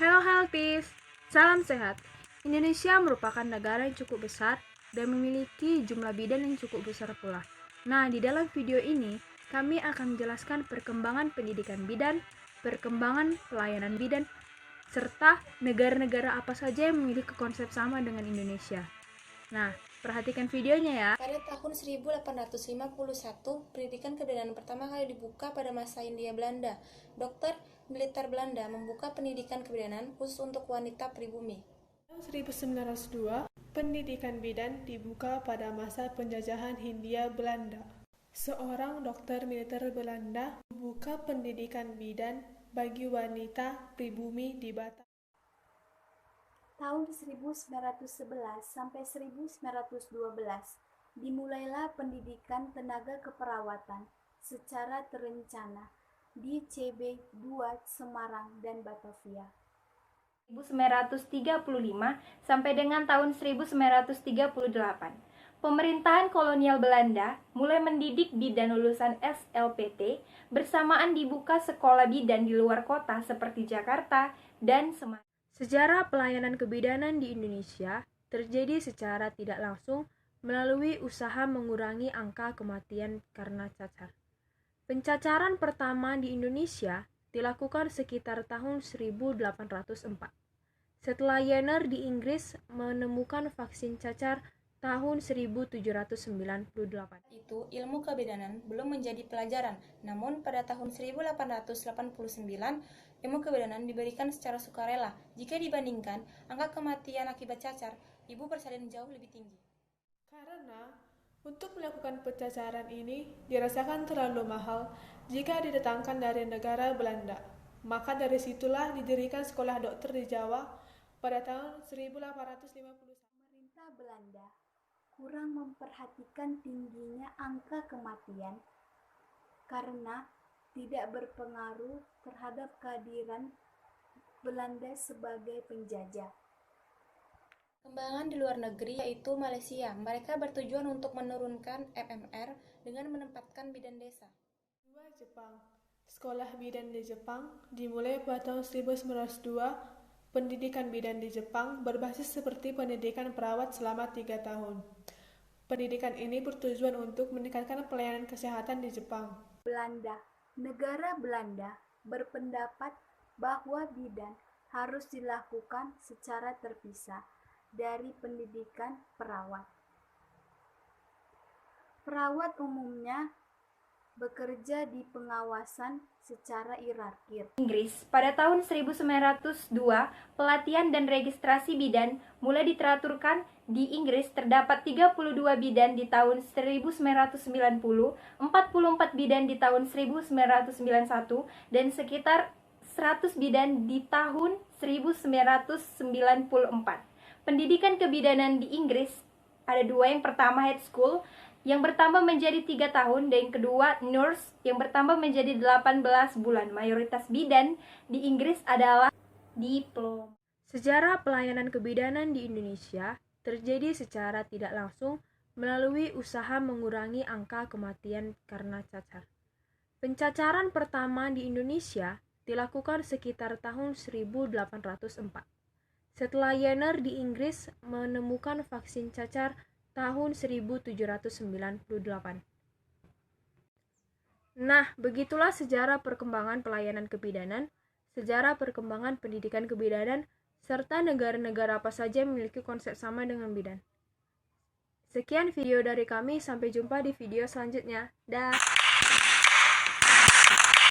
Hello Healthies, salam sehat. Indonesia merupakan negara yang cukup besar dan memiliki jumlah bidan yang cukup besar pula. Nah, di dalam video ini kami akan menjelaskan perkembangan pendidikan bidan, perkembangan pelayanan bidan, serta negara-negara apa saja yang memiliki konsep sama dengan Indonesia. Nah, perhatikan videonya ya. Pada tahun 1851, pendidikan kebidanan pertama kali dibuka pada masa Hindia Belanda. Dokter militer Belanda membuka pendidikan kebidanan khusus untuk wanita pribumi. Tahun 1902, pendidikan bidan dibuka pada masa penjajahan Hindia Belanda. Seorang dokter militer Belanda membuka pendidikan bidan bagi wanita pribumi di Batam. Tahun 1911 sampai 1912 dimulailah pendidikan tenaga keperawatan secara terencana di CB2 Semarang dan Batavia. 1935 sampai dengan tahun 1938. Pemerintahan kolonial Belanda mulai mendidik bidan lulusan SLPT bersamaan dibuka sekolah bidan di luar kota seperti Jakarta dan Semarang. Sejarah pelayanan kebidanan di Indonesia terjadi secara tidak langsung melalui usaha mengurangi angka kematian karena cacar. Pencacaran pertama di Indonesia dilakukan sekitar tahun 1804. Setelah Jenner di Inggris menemukan vaksin cacar tahun 1798. Itu ilmu kebidanan belum menjadi pelajaran, namun pada tahun 1889 ilmu kebidanan diberikan secara sukarela. Jika dibandingkan angka kematian akibat cacar, ibu bersalin jauh lebih tinggi. Karena untuk melakukan pencacaran ini dirasakan terlalu mahal jika didatangkan dari negara Belanda. Maka dari situlah didirikan sekolah dokter di Jawa pada tahun 1851. Pemerintah Belanda kurang memperhatikan tingginya angka kematian karena tidak berpengaruh terhadap kehadiran Belanda sebagai penjajah. Kembangan di luar negeri yaitu Malaysia. Mereka bertujuan untuk menurunkan MMR dengan menempatkan bidan desa. Kedua, Jepang. Sekolah bidan di Jepang dimulai pada tahun 1902. Pendidikan bidan di Jepang berbasis seperti pendidikan perawat selama 3 tahun. Pendidikan ini bertujuan untuk meningkatkan pelayanan kesehatan di Jepang. Negara Belanda berpendapat bahwa bidan harus dilakukan secara terpisah dari pendidikan perawat. Perawat umumnya bekerja di pengawasan secara hierarkis. Inggris, pada tahun 1902, pelatihan dan registrasi bidan mulai diteraturkan. Di Inggris terdapat 32 bidan di tahun 1990, 44 bidan di tahun 1991, dan sekitar 100 bidan di tahun 1994. Pendidikan kebidanan di Inggris ada dua, yang pertama head school, yang bertambah menjadi 3 tahun, dan yang kedua nurse, yang bertambah menjadi 18 bulan. Mayoritas bidan di Inggris adalah diploma. Sejarah pelayanan kebidanan di Indonesia terjadi secara tidak langsung melalui usaha mengurangi angka kematian karena cacar. Pencacaran pertama di Indonesia dilakukan sekitar tahun 1804. Setelah Jenner di Inggris menemukan vaksin cacar tahun 1798. Nah, begitulah sejarah perkembangan pelayanan kebidanan, sejarah perkembangan pendidikan kebidanan, serta negara-negara apa saja yang memiliki konsep sama dengan bidan. Sekian video dari kami, sampai jumpa di video selanjutnya. Dah.